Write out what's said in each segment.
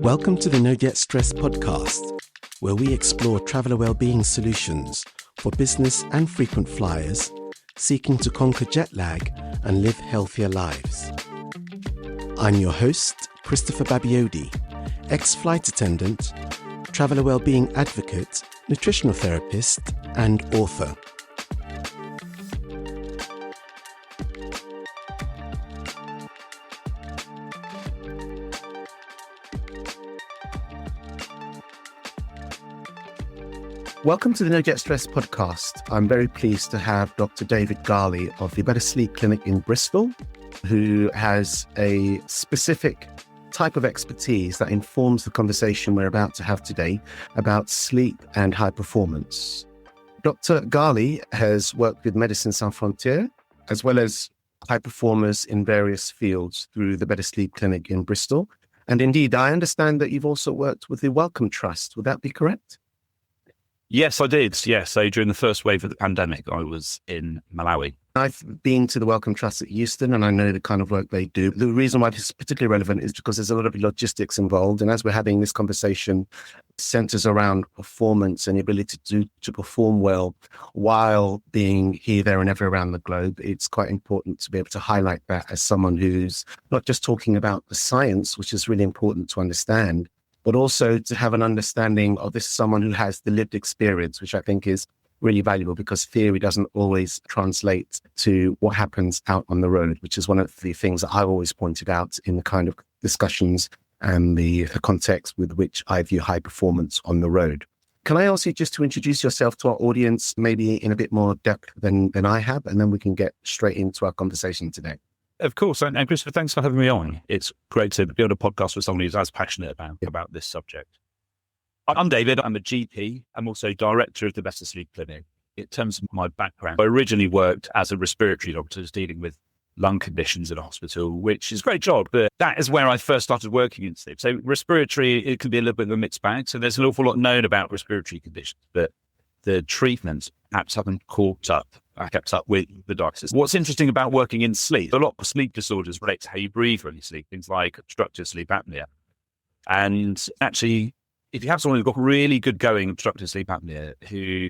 Welcome to the NoJetStress Podcast, where we explore traveller wellbeing solutions for business and frequent flyers seeking to conquer jet lag and live healthier lives. I'm your host, Christopher Babayode, ex-flight attendant, traveller wellbeing advocate, nutritional therapist, and author. Welcome to the NoJetStress Podcast. I'm very pleased to have Dr. David Garley of the Better Sleep Clinic in Bristol, who has a specific type of expertise that informs the conversation we're about to have today about sleep and high performance. Dr. Garley has worked with Médecins Sans Frontières, as well as high performers in various fields through the Better Sleep Clinic in Bristol. And indeed, I understand that you've also worked with the Wellcome Trust. Would that be correct? Yes, I did. Yeah. So during the first wave of the pandemic, I was in Malawi. I've been to the Wellcome Trust at Euston, and I know the kind of work they do. The reason why this is particularly relevant is because there's a lot of logistics involved. And as we're having this conversation, centers around performance and the ability to perform well while being here, there, and everywhere around the globe. It's quite important to be able to highlight that as someone who's not just talking about the science, which is really important to understand, but also to have an understanding of this someone who has the lived experience, which I think is really valuable because theory doesn't always translate to what happens out on the road, which is one of the things that I've always pointed out in the kind of discussions and the context with which I view high performance on the road. Can I ask you just to introduce yourself to our audience, maybe in a bit more depth than I have, and then we can get straight into our conversation today? Of course. And Christopher, thanks for having me on. It's great to be on a podcast with someone who's as passionate about this subject. I'm David. I'm a GP. I'm also director of the Better Sleep Clinic. In terms of my background, I originally worked as a respiratory doctor dealing with lung conditions in a hospital, which is a great job, but that is where I first started working in sleep. So respiratory, it can be a little bit of a mixed bag. So there's an awful lot known about respiratory conditions, but the treatments perhaps haven't kept up with the diagnosis. What's interesting about working in sleep, a lot of sleep disorders relate to how you breathe when you sleep, things like obstructive sleep apnea. And actually, if you have someone who's got really good going obstructive sleep apnea, who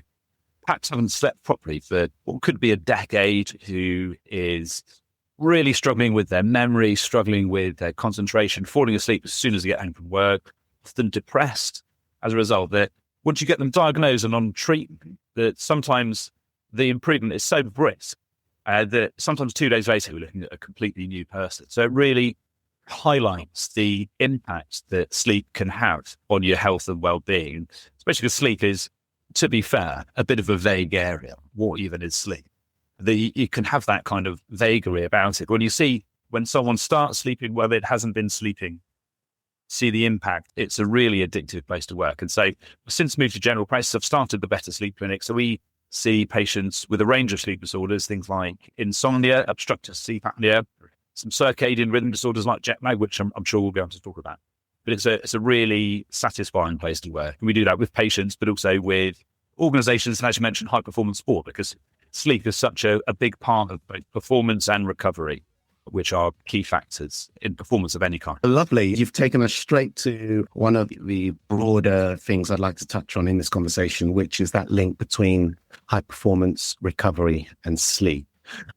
perhaps haven't slept properly for what could be a decade, who is really struggling with their memory, struggling with their concentration, falling asleep as soon as they get home from work, often depressed as a result, that once you get them diagnosed and on treatment, that sometimes the improvement is so brisk that sometimes 2 days later, we're looking at a completely new person. So it really highlights the impact that sleep can have on your health and well-being, especially because sleep is, to be fair, a bit of a vague area. What even is sleep? You can have that kind of vagary about it. When someone starts sleeping well, it hasn't been sleeping, see the impact. It's a really addictive place to work. And so since moved to general practice, I've started the Better Sleep Clinic. So we see patients with a range of sleep disorders, things like insomnia, obstructive sleep apnea, some circadian rhythm disorders like jet lag, which I'm sure we'll be able to talk about. But it's a really satisfying place to work. And we do that with patients, but also with organizations, and as you mentioned, high performance sport, because sleep is such a big part of both performance and recovery, which are key factors in performance of any kind. Lovely. You've taken us straight to one of the broader things I'd like to touch on in this conversation, which is that link between high performance, recovery, and sleep.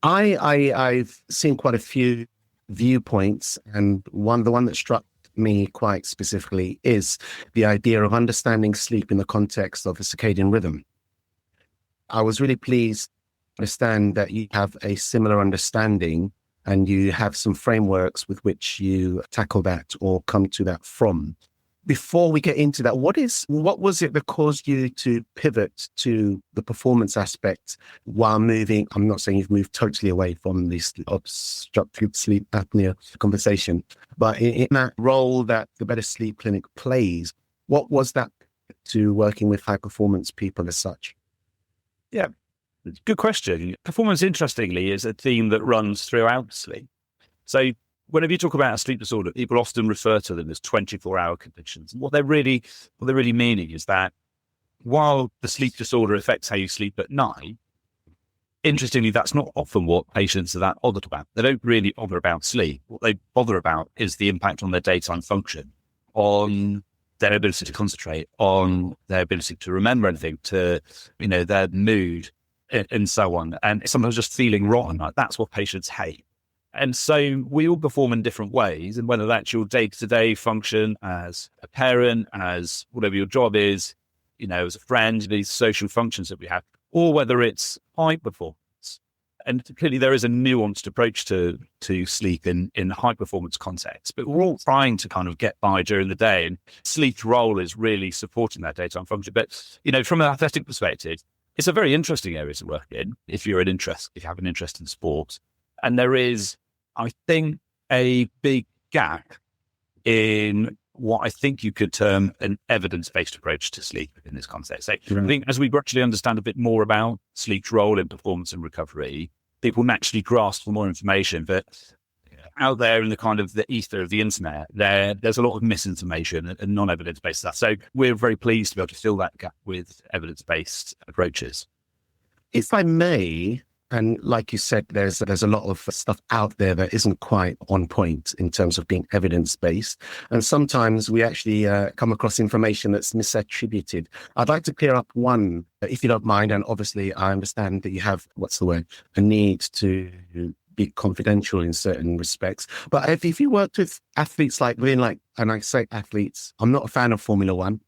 I've seen quite a few viewpoints, and the one that struck me quite specifically is the idea of understanding sleep in the context of the circadian rhythm. I was really pleased to understand that you have a similar understanding and you have some frameworks with which you tackle that or come to that from. Before we get into that, what was it that caused you to pivot to the performance aspect while moving? I'm not saying you've moved totally away from this obstructive sleep apnea conversation, but in that role that the Better Sleep Clinic plays, what was that to working with high performance people as such? Yeah, good question. Performance, interestingly, is a theme that runs throughout sleep. So whenever you talk about a sleep disorder, people often refer to them as 24-hour conditions. And what they're really meaning is that while the sleep disorder affects how you sleep at night, interestingly, that's not often what patients are that bothered about. They don't really bother about sleep. What they bother about is the impact on their daytime function on their ability to concentrate, on their ability to remember anything, to, their mood and so on. And sometimes just feeling rotten, like that's what patients hate. And so we all perform in different ways, and whether that's your day-to-day function as a parent, as whatever your job is, as a friend, these social functions that we have, or whether it's high performance. And clearly there is a nuanced approach to sleep in high performance contexts, but we're all trying to kind of get by during the day, and sleep's role is really supporting that daytime function. But, from an athletic perspective, it's a very interesting area to work in if you have an interest in sport. And there is, I think, a big gap in what I think you could term an evidence-based approach to sleep in this context. So I think as we gradually understand a bit more about sleep's role in performance and recovery, people naturally grasp for more information. But out there in the kind of the ether of the internet, there's a lot of misinformation and non-evidence-based stuff. So we're very pleased to be able to fill that gap with evidence-based approaches. If I may, and like you said, there's a lot of stuff out there that isn't quite on point in terms of being evidence-based. And sometimes we actually come across information that's misattributed. I'd like to clear up one, if you don't mind. And obviously, I understand that you have, a need to be confidential in certain respects. But if you worked with athletes and I say athletes, I'm not a fan of Formula One.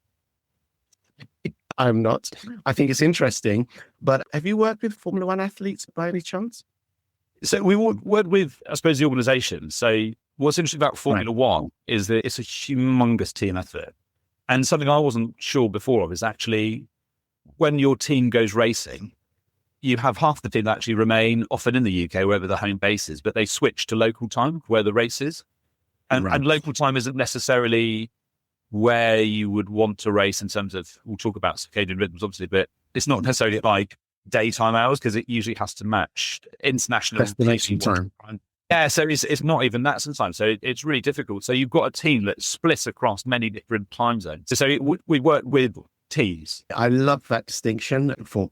I'm not. I think it's interesting. But have you worked with Formula One athletes by any chance? So we work with, I suppose, the organisation. So what's interesting about Formula One is that it's a humongous team effort. And something I wasn't sure before of is actually when your team goes racing, you have half the team that actually remain often in the UK, wherever the home base is, but they switch to local time where the race is. And local time isn't necessarily where you would want to race in terms of, we'll talk about circadian rhythms, obviously, but it's not necessarily like daytime hours because it usually has to match international destination time. Yeah, so it's not even that sometimes. So it's really difficult. So you've got a team that splits across many different time zones. So we work with teams. I love that distinction for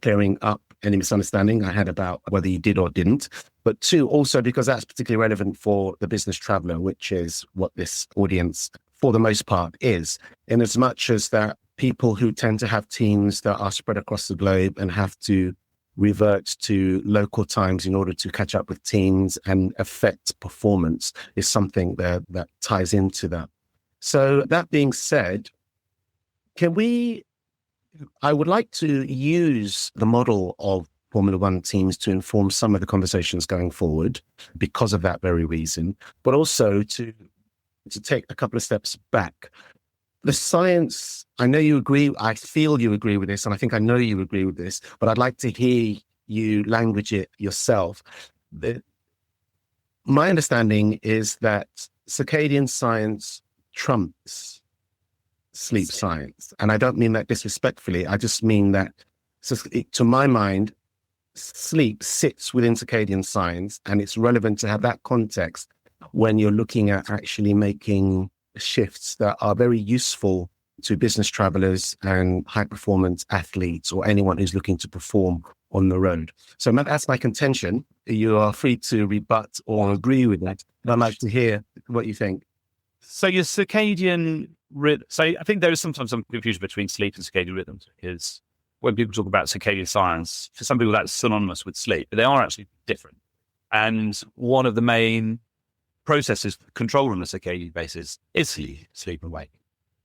clearing up any misunderstanding I had about whether you did or didn't, but two, also because that's particularly relevant for the business traveler, which is what this audience for the most part is, in as much as that people who tend to have teams that are spread across the globe and have to revert to local times in order to catch up with teams and affect performance is something that ties into that. So that being said, I would like to use the model of Formula One teams to inform some of the conversations going forward because of that very reason, but also to take a couple of steps back. The science, I know you agree, I feel you agree with this, and I think I know you agree with this, but I'd like to hear you language it yourself. My understanding is that circadian science trumps sleep science. And I don't mean that disrespectfully. I just mean that, to my mind, sleep sits within circadian science, and it's relevant to have that context when you're looking at actually making shifts that are very useful to business travelers and high performance athletes or anyone who's looking to perform on the road. So that's my contention. You are free to rebut or agree with that. And I'd like to hear what you think. So your circadian rhythm. So I think there is sometimes some confusion between sleep and circadian rhythms, because when people talk about circadian science, for some people that's synonymous with sleep, but they are actually different. And one of the main processes controlled on a circadian basis is sleep and wake.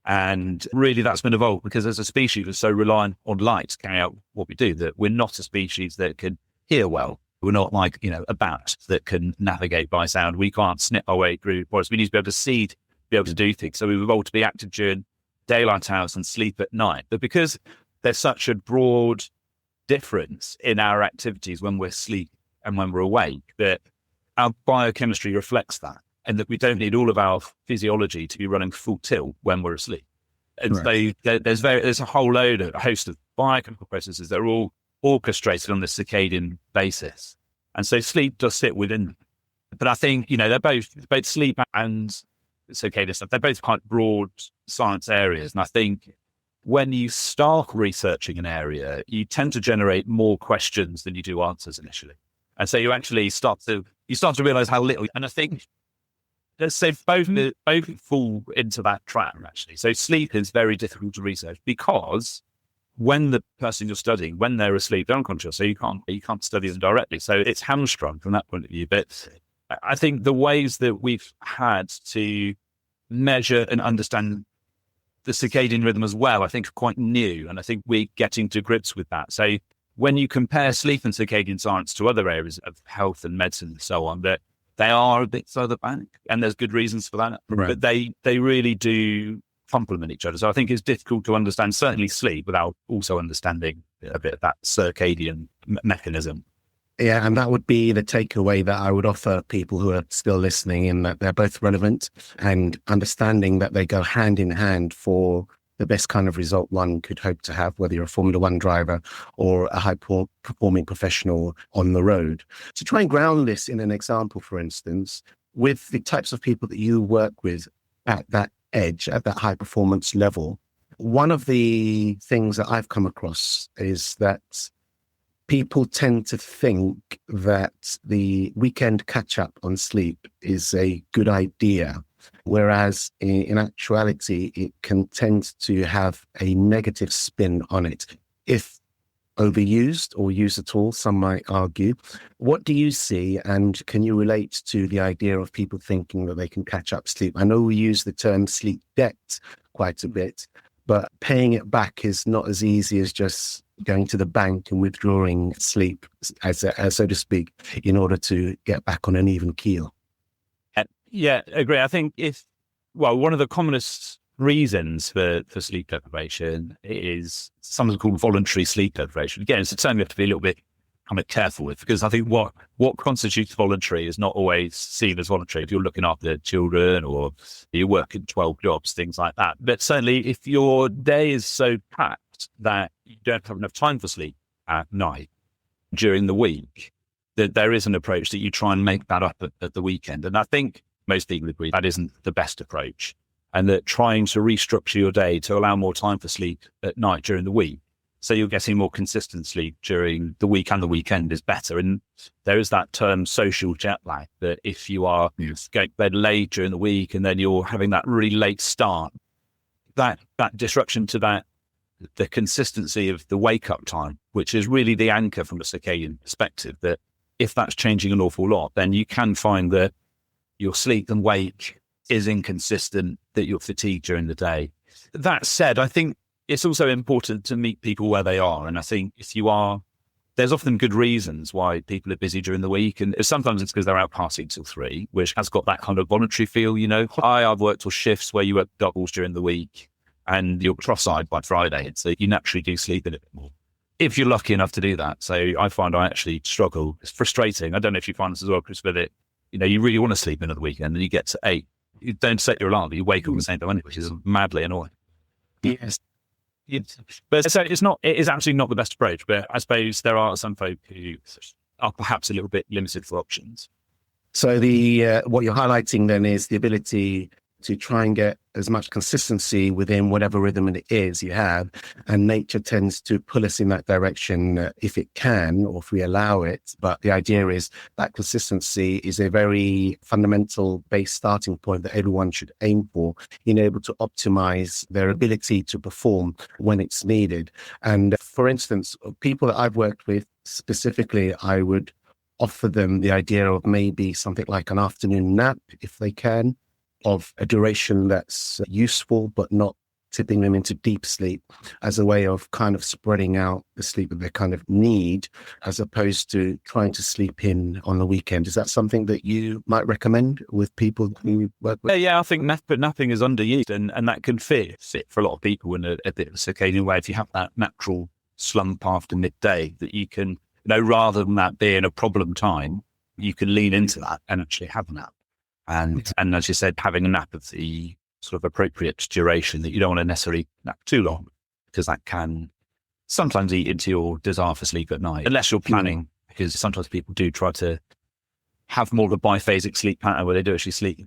And really that's been evolved because as a species we're so reliant on light to carry out what we do that we're not a species that can hear well. We're not like, a bat that can navigate by sound. We can't snip our way through forests. We need to be able to see, to be able to do things. So we've evolved to be active during daylight hours and sleep at night. But because there's such a broad difference in our activities when we're asleep and when we're awake, that our biochemistry reflects that, and that we don't need all of our physiology to be running full tilt when we're asleep. And right. So there's a host of biochemical processes that are all orchestrated on the circadian basis. And so sleep does sit within. But I think, they're both sleep and circadian stuff. They're both quite broad science areas. And I think when you start researching an area, you tend to generate more questions than you do answers initially. And so you actually start to realize how little, and I think let's say both fall into that trap, actually. So sleep is very difficult to research because when the person you're studying, when they're asleep, they're unconscious, so you can't study them directly. So it's hamstrung from that point of view. But I think the ways that we've had to measure and understand the circadian rhythm as well, I think are quite new. And I think we're getting to grips with that. So when you compare sleep and circadian science to other areas of health and medicine and so on, that they are a bit further back, and there's good reasons for that. Right. But they really do complement each other. So I think it's difficult to understand certainly sleep without also understanding a bit of that circadian mechanism. Yeah, and that would be the takeaway that I would offer people who are still listening, in that they're both relevant, and understanding that they go hand in hand for the best kind of result one could hope to have, whether you're a Formula One driver or a high-performing professional on the road. To try and ground this in an example, for instance, with the types of people that you work with at that edge, at that high-performance level, one of the things that I've come across is that people tend to think that the weekend catch-up on sleep is a good idea, whereas in actuality, it can tend to have a negative spin on it if overused or used at all, some might argue. What do you see, and can you relate to the idea of people thinking that they can catch up sleep? I know we use the term sleep debt quite a bit, but paying it back is not as easy as just going to the bank and withdrawing sleep, as so to speak, in order to get back on an even keel. Yeah, I agree. I think one of the commonest reasons for sleep deprivation is something called voluntary sleep deprivation. Again, it's a term you have to be a little bit kind of careful with, because I think what constitutes voluntary is not always seen as voluntary. If you're looking after children or you work in 12 jobs, things like that. But certainly if your day is so packed that you don't have enough time for sleep at night during the week, that there is an approach that you try and make that up at the weekend. And I think most people agree that isn't the best approach, and that trying to restructure your day to allow more time for sleep at night during the week, so you're getting more consistent sleep during the week and the weekend, is better. And there is that term social jet lag, that if you are going to bed late during the week and then you're having that really late start, that disruption to the consistency of the wake up time, which is really the anchor from a circadian perspective, that if that's changing an awful lot, then you can find that your sleep and wake is inconsistent, that you're fatigued during the day. That said, I think it's also important to meet people where they are. And I think there's often good reasons why people are busy during the week. And sometimes it's because they're out partying till 3, which has got that kind of voluntary feel, I've worked on shifts where you work doubles during the week and you're cross-eyed by Friday. And so you naturally do sleep a little bit more, if you're lucky enough to do that. So I find I actually struggle. It's frustrating. I don't know if you find this as well, Chris, but you really want to sleep in at the weekend and you get to 8. You don't set your alarm, you wake up at the same time, which is madly annoying. Yes. But so it is absolutely not the best approach, but I suppose there are some folk who are perhaps a little bit limited for options. So what you're highlighting then is the ability to try and get as much consistency within whatever rhythm it is you have. And nature tends to pull us in that direction if it can, or if we allow it. But the idea is that consistency is a very fundamental base starting point that everyone should aim for, being able to optimize their ability to perform when it's needed. And for instance, people that I've worked with specifically, I would offer them the idea of maybe something like an afternoon nap, if they can, of a duration that's useful, but not tipping them into deep sleep, as a way of kind of spreading out the sleep that they kind of need, as opposed to trying to sleep in on the weekend. Is that something that you might recommend with people who you work with? Yeah, I think napping is underused, and that can fit for a lot of people in a bit of a circadian way. If you have that natural slump after midday, that you can, rather than that being a problem time, you can lean into that and actually have a nap. And as you said, having a nap of the sort of appropriate duration, that you don't want to necessarily nap too long, because that can sometimes eat into your desire for sleep at night, unless you're planning, because sometimes people do try to have more of a biphasic sleep pattern where they do actually sleep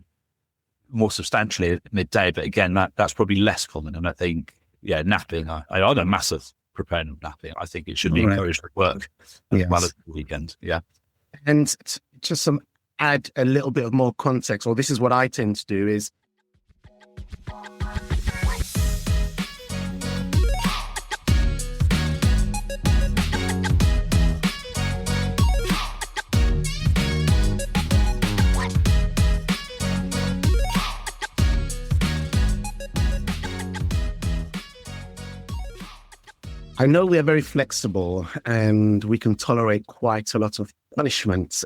more substantially at midday. But again, that's probably less common. And I think, napping, I'm a massive proponent of napping. I think it should be encouraged at work as well as the weekend. Yeah. And just some add a little bit of more context, or this is what I tend to do, is I know we are very flexible and we can tolerate quite a lot of punishment,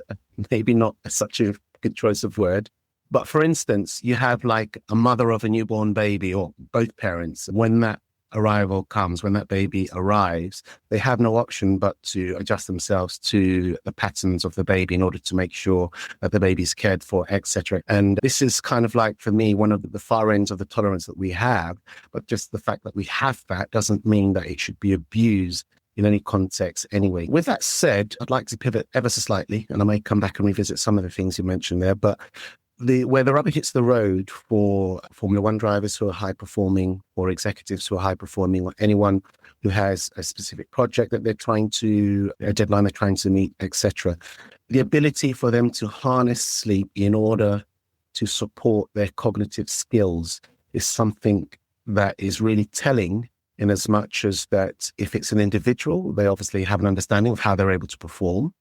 maybe not such a good choice of word. But for instance, you have like a mother of a newborn baby, or both parents. When that arrival comes, when that baby arrives, they have no option but to adjust themselves to the patterns of the baby in order to make sure that the baby is cared for, etc. And this is kind of like, for me, one of the far ends of the tolerance that we have. But just the fact that we have that doesn't mean that it should be abused in any context anyway. With that said, I'd like to pivot ever so slightly, and I may come back and revisit some of the things you mentioned there, but where the rubber hits the road for Formula One drivers who are high performing, or executives who are high performing, or anyone who has a specific project that they're trying to, a deadline they're trying to meet, etc. The ability for them to harness sleep in order to support their cognitive skills is something that is really telling, in as much as that if it's an individual, they obviously have an understanding of how they're able to perform.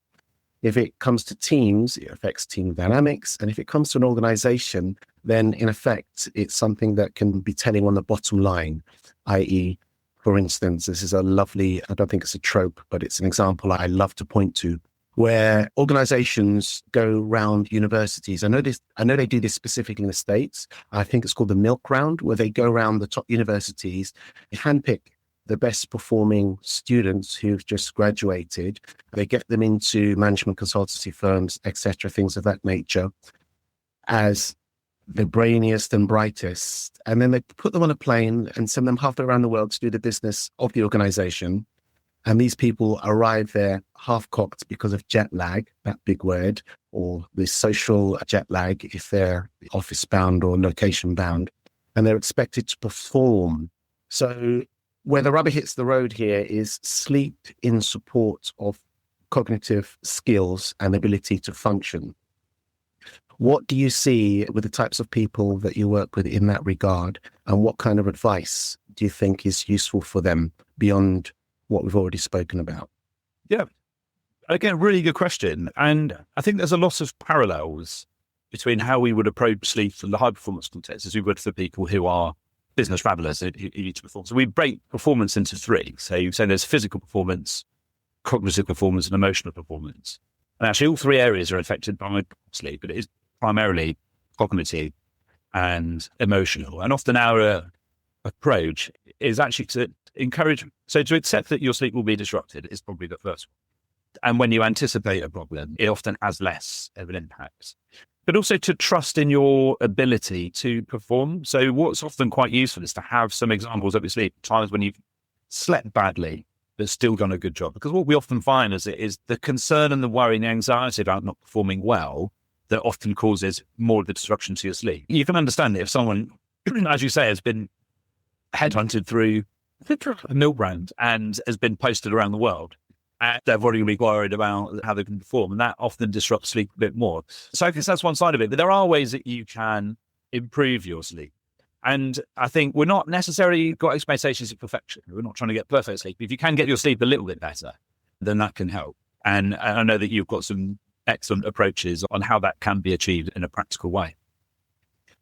If it comes to teams, it affects team dynamics. And if it comes to an organization, then in effect, it's something that can be telling on the bottom line, i.e., for instance, this is a lovely, I don't think it's a trope, but it's an example I love to point to, where organizations go round universities. I know they do this specifically in the States. I think it's called the milk round, where they go around the top universities, handpick the best performing students who've just graduated. They get them into management consultancy firms, etc., things of that nature, as the brainiest and brightest. And then they put them on a plane and send them halfway around the world to do the business of the organization. And these people arrive there half-cocked because of jet lag, that big word, or the social jet lag if they're office-bound or location-bound. And they're expected to perform. So where the rubber hits the road here is sleep in support of cognitive skills and ability to function. What do you see with the types of people that you work with in that regard? And what kind of advice do you think is useful for them beyond what we've already spoken about? Yeah, again, really good question. And I think there's a lot of parallels between how we would approach sleep from the high performance context as we would for people who are business travelers who need to perform. So we break performance into three. So you say there's physical performance, cognitive performance, and emotional performance. And actually all three areas are affected by sleep, but it is primarily cognitive and emotional. And often our approach is actually to encourage, so to accept that your sleep will be disrupted is probably the first one. And when you anticipate a problem, it often has less of an impact. But also to trust in your ability to perform. So what's often quite useful is to have some examples of your sleep, times when you've slept badly, but still done a good job. Because what we often find is the concern and the worry and the anxiety about not performing well that often causes more of the disruption to your sleep. You can understand it if someone, as you say, has been headhunted through a milk brand and has been posted around the world. And they're already going to be worried about how they can perform. And that often disrupts sleep a bit more. So I guess that's one side of it. But there are ways that you can improve your sleep. And I think we're not necessarily got expectations of perfection. We're not trying to get perfect sleep. If you can get your sleep a little bit better, then that can help. And I know that you've got some excellent approaches on how that can be achieved in a practical way.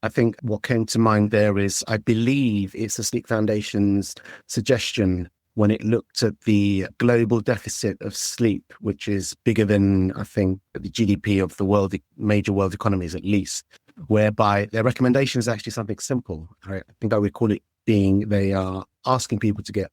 I think what came to mind there is, I believe it's the Sleep Foundation's suggestion when it looked at the global deficit of sleep, which is bigger than, I think, the GDP of the world, major world economies at least, whereby their recommendation is actually something simple. I think I would call it being, they are asking people to get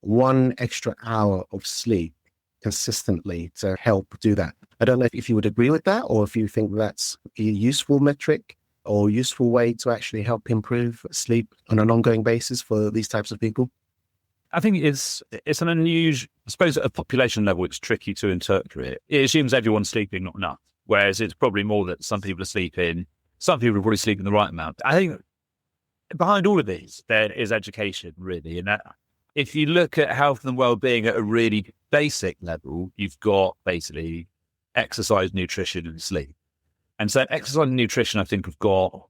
1 extra hour of sleep consistently to help do that. I don't know if you would agree with that, or if you think that's a useful metric or useful way to actually help improve sleep on an ongoing basis for these types of people. I think it's an unusual, I suppose at a population level, it's tricky to interpret. It assumes everyone's sleeping not enough, whereas it's probably more that some people are sleeping, some people are probably sleeping the right amount. I think behind all of these, there is education, really. And that, if you look at health and well-being at a really basic level, you've got basically exercise, nutrition, and sleep. And so exercise and nutrition, I think, have got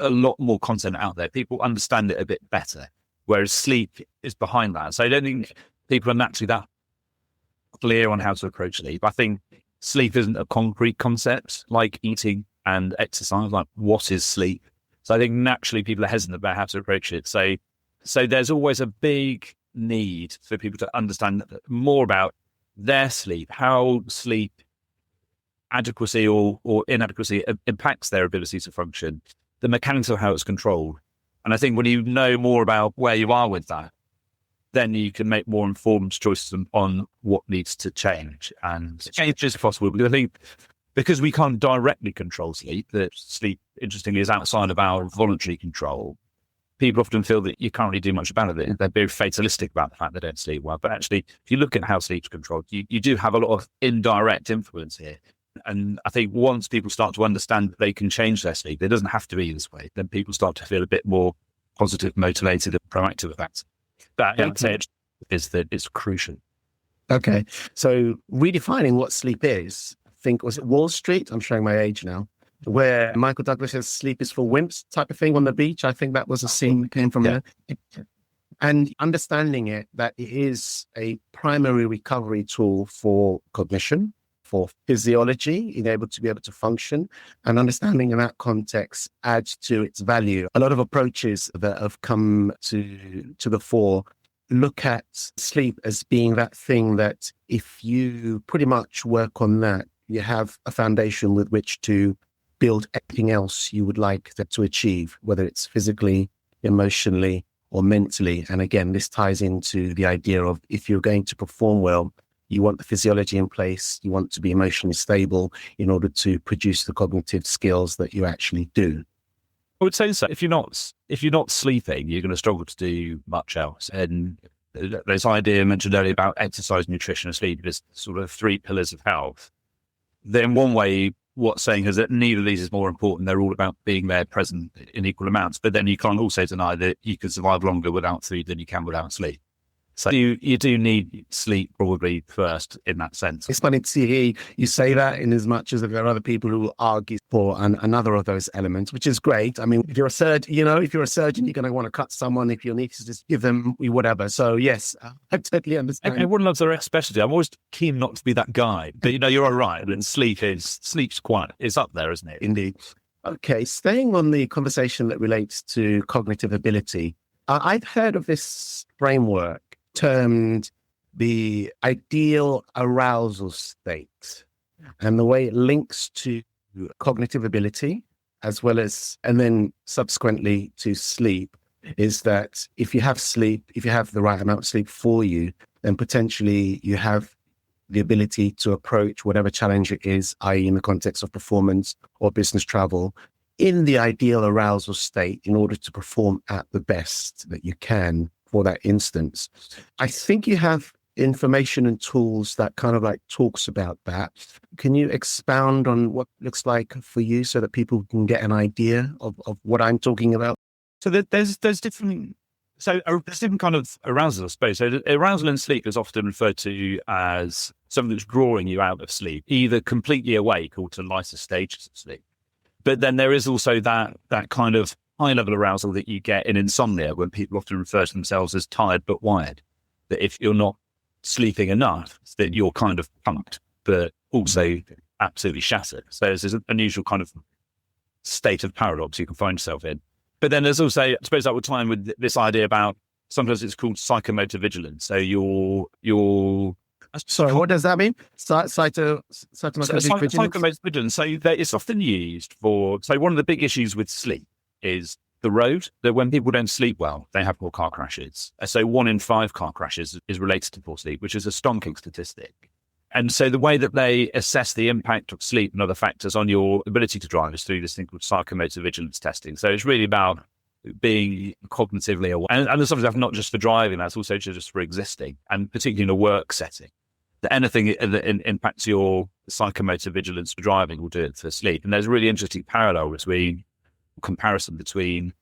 a lot more content out there. People understand it a bit better, whereas sleep is behind that. So I don't think people are naturally that clear on how to approach sleep. I think sleep isn't a concrete concept like eating and exercise. Like, what is sleep? So I think naturally people are hesitant about how to approach it. So there's always a big need for people to understand more about their sleep, how sleep adequacy or inadequacy impacts their ability to function, the mechanics of how it's controlled. And I think when you know more about where you are with that, then you can make more informed choices on what needs to change. And change is possible. Because I think because we can't directly control sleep, that sleep, interestingly, is outside of our voluntary control, people often feel that you can't really do much about it. They're very fatalistic about the fact they don't sleep well. But actually, if you look at how sleep's controlled, you do have a lot of indirect influence here. And I think once people start to understand that they can change their sleep, it doesn't have to be this way, then people start to feel a bit more positive, motivated, and proactive about it. But I'd say is that it's crucial. Okay. So redefining what sleep is, I think, was it Wall Street? I'm showing my age now, where Michael Douglas says sleep is for wimps type of thing on the beach. I think that was a scene that came from there. And understanding it, that it is a primary recovery tool for cognition, for physiology, being able to function, and understanding in that context adds to its value. A lot of approaches that have come to the fore look at sleep as being that thing that if you pretty much work on that, you have a foundation with which to build everything else you would like to achieve, whether it's physically, emotionally, or mentally. And again, this ties into the idea of if you're going to perform well, you want the physiology in place, you want to be emotionally stable in order to produce the cognitive skills that you actually do. I would say so. If you're not sleeping, you're going to struggle to do much else. And this idea mentioned earlier about exercise, nutrition, and sleep is sort of 3 pillars of health. Then one way, what's saying is that neither of these is more important. They're all about being there, present in equal amounts. But then you can't also deny that you can survive longer without food than you can without sleep. So you do need sleep probably first in that sense. It's funny to hear you say that, in as much as there are other people who will argue for another of those elements, which is great. I mean, if you're a surgeon, you're going to want to cut someone if you need to just give them whatever. So yes, I totally understand. Everyone loves their specialty. I'm always keen not to be that guy, but you're all right. And sleep's quite, it's up there, isn't it? Indeed. Okay. Staying on the conversation that relates to cognitive ability, I've heard of this framework termed the ideal arousal state, and the way it links to cognitive ability as well as, and then subsequently to sleep, is that if you have sleep, if you have the right amount of sleep for you, then potentially you have the ability to approach whatever challenge it is, i.e. in the context of performance or business travel, in the ideal arousal state in order to perform at the best that you can for that instance. I think you have information and tools that kind of like talks about that. Can you expound on what it looks like for you so that people can get an idea of what I'm talking about? So there's different kind of arousal, I suppose. So arousal in sleep is often referred to as something that's drawing you out of sleep, either completely awake or to lighter stages of sleep. But then there is also that kind of high-level arousal that you get in insomnia, when people often refer to themselves as tired but wired. That if you're not sleeping enough, that you're kind of pumped, but also absolutely shattered. So there's this unusual kind of state of paradox you can find yourself in. But then there's also, I suppose that would tie in with this idea about, sometimes it's called psychomotor vigilance. So you're Sorry, what does that mean? Psychomotor vigilance. So it's often used for, so one of the big issues with sleep is the road, that when people don't sleep well, they have more car crashes. So 1 in 5 car crashes is related to poor sleep, which is a stonking statistic. And so the way that they assess the impact of sleep and other factors on your ability to drive is through this thing called psychomotor vigilance testing. So it's really about being cognitively aware. And there's something not just for driving, that's also just for existing, and particularly in a work setting. That anything that impacts your psychomotor vigilance for driving will do it for sleep. And there's a really interesting comparison between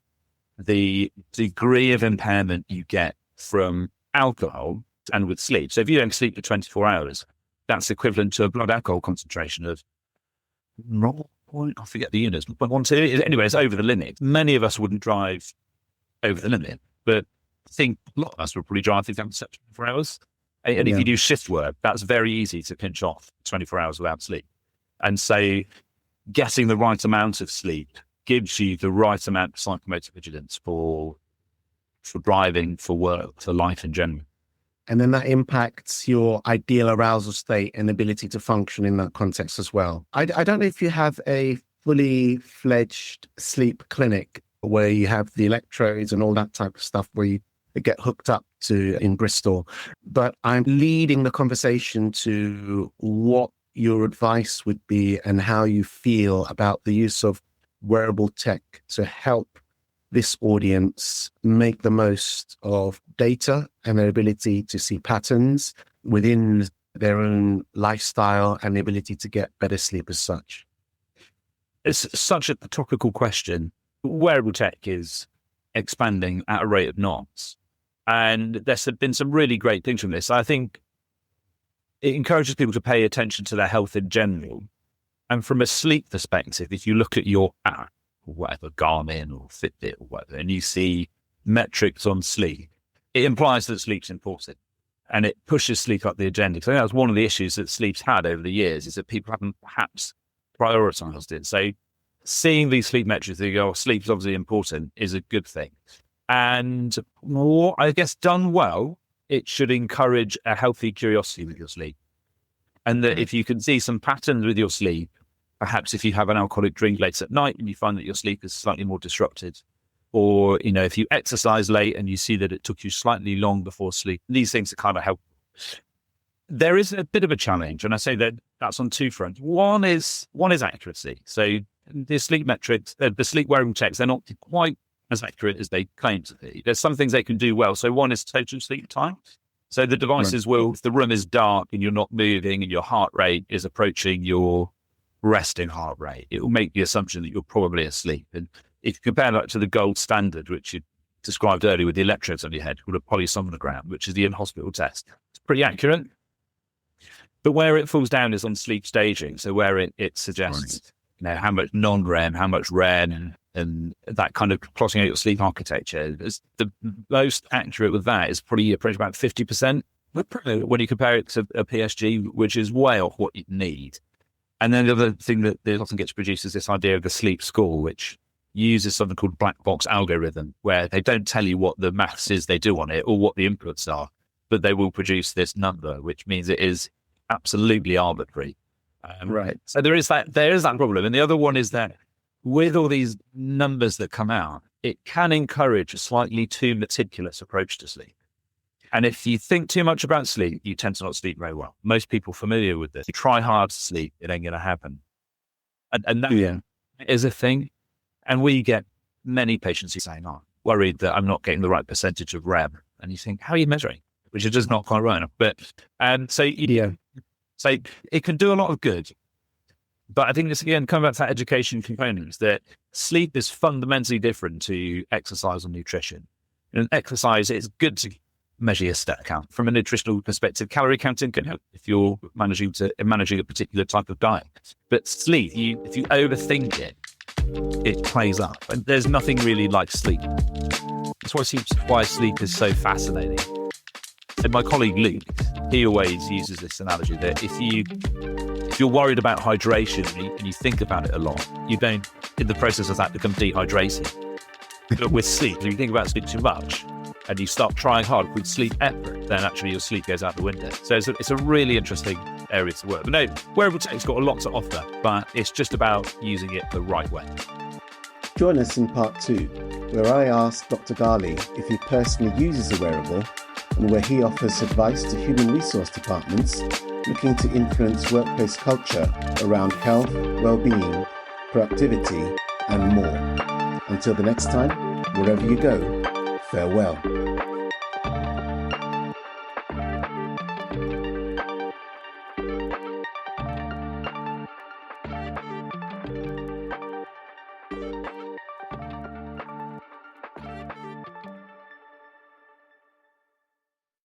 the degree of impairment you get from alcohol and with sleep. So if you don't sleep for 24 hours, that's equivalent to a blood alcohol concentration of I forget the units, 0.12. Anyway, it's over the limit. Many of us wouldn't drive over the limit, but I think a lot of us would probably drive, I think, 24 hours. And if you do shift work, that's very easy to pinch off 24 hours without sleep. And so getting the right amount of sleep gives you the right amount of psychomotor vigilance for driving, for work, for life in general. And then that impacts your ideal arousal state and ability to function in that context as well. I don't know if you have a fully fledged sleep clinic where you have the electrodes and all that type of stuff where you get hooked up to in Bristol, but I'm leading the conversation to what your advice would be and how you feel about the use of wearable tech to help this audience make the most of data and their ability to see patterns within their own lifestyle and the ability to get better sleep as such. It's such a topical question. Wearable tech is expanding at a rate of knots. And there's been some really great things from this. I think it encourages people to pay attention to their health in general. And from a sleep perspective, if you look at your app, or whatever, Garmin or Fitbit or whatever, and you see metrics on sleep, it implies that sleep's important. And it pushes sleep up the agenda. So I think that's one of the issues that sleep's had over the years, is that people haven't perhaps prioritized it. So seeing these sleep metrics, they go, sleep's obviously important, is a good thing. And more, I guess, done well, it should encourage a healthy curiosity with your sleep. And that if you can see some patterns with your sleep, perhaps if you have an alcoholic drink late at night and you find that your sleep is slightly more disrupted, or, if you exercise late and you see that it took you slightly long before sleep, these things are kind of helpful. There is a bit of a challenge, and I say that that's on two fronts. One is accuracy. So the sleep metrics, the sleep wearable checks, they're not quite as accurate as they claim to be. There's some things they can do well. So one is total sleep time. So the devices will, if the room is dark and you're not moving and your heart rate is approaching your resting heart rate, it will make the assumption that you're probably asleep. And if you compare that to the gold standard, which you described earlier with the electrodes on your head, called a polysomnogram, which is the in-hospital test, it's pretty accurate. But where it falls down is on sleep staging. So where it suggests, how much non-REM, how much REM, and that kind of plotting out your sleep architecture. The most accurate with that is probably approach about 50% when you compare it to a PSG, which is way off what you need. And then the other thing that often gets produced is this idea of the sleep score, which uses something called black box algorithm, where they don't tell you what the maths is they do on it or what the inputs are, but they will produce this number, which means it is absolutely arbitrary. Right. So there is that problem. And the other one is that with all these numbers that come out, it can encourage a slightly too meticulous approach to sleep. And if you think too much about sleep, you tend to not sleep very well. Most people familiar with this. You try hard to sleep, it ain't going to happen. And that is a thing. And we get many patients who say, worried that I'm not getting the right percentage of REM. And you think, how are you measuring? Which is just not quite right enough. But so it can do a lot of good. But I think this, again, coming back to that education component, is that sleep is fundamentally different to exercise or nutrition. In exercise, it's good to measure your step count. From a nutritional perspective, calorie counting can help if you're managing a particular type of diet. But sleep, if you overthink it, it plays up. And there's nothing really like sleep. That's why sleep is so fascinating. So my colleague Luke, he always uses this analogy that if you're worried about hydration and you think about it a lot, you don't, in the process of that, become dehydrated. But with sleep, if you think about sleep too much and you start trying hard with sleep effort, then actually your sleep goes out the window. So it's a really interesting area to work. But no, wearable tech's got a lot to offer, but it's just about using it the right way. Join us in part 2, where I ask Dr. Garley if he personally uses a wearable and where he offers advice to human resource departments looking to influence workplace culture around health, well-being, productivity, and more. Until the next time, wherever you go, farewell.